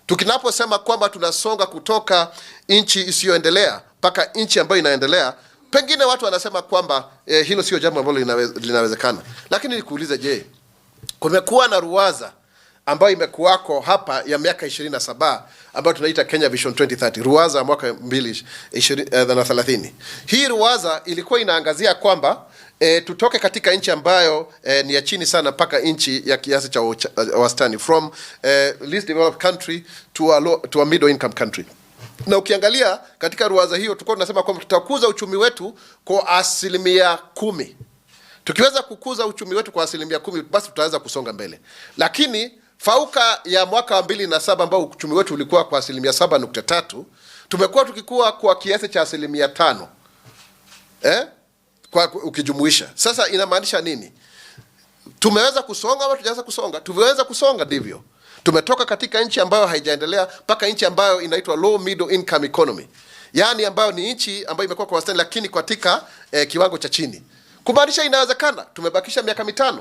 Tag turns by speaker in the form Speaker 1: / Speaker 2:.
Speaker 1: Tukinaposema kwamba tunasonga kutoka nchi isiyoendelea mpaka nchi ambayo inaendelea, pengine watu wanasema kwamba hilo sio jambo ambalo linawezekana. Lakini nikuulize, je, kumekuwa na ruwaza ambayo imekuwako hapa ya miaka 27 ambayo tunaita Kenya Vision 2030, ruwaza mwaka 2030. Hii ruwaza ilikuwa inaangazia kwamba tutoke katika nchi ambayo ni ya chini sana mpaka nchi ya kiasi cha wastani, from least developed country to a middle income country. Na ukiangalia katika ruwaza hiyo tulikuwa tunasema kwamba tutakuza uchumi wetu kwa 10%. Tukiweza kukuza uchumi wetu kwa 10%, basi tutaweza kusonga mbele. Lakini fauka ya mwaka wa 2007 ambao uchumi wetu ulikuwa kwa 7.3, tumekuwa tukikua kwa kiasi cha 5%. Kwa ukijumuisha. Sasa inamaanisha nini? Tumeweza kusonga au tujaweza kusonga? Tumeweza kusonga, ndivyo. Tumetoka katika nchi ambayo haijaendelea mpaka nchi ambayo inaitwa low middle income economy. Yaani ambayo ni nchi ambayo imekuwa kwa wastani lakini katika kiwango cha chini. Kumaanisha inawezekana. Tumebakisha miaka 5.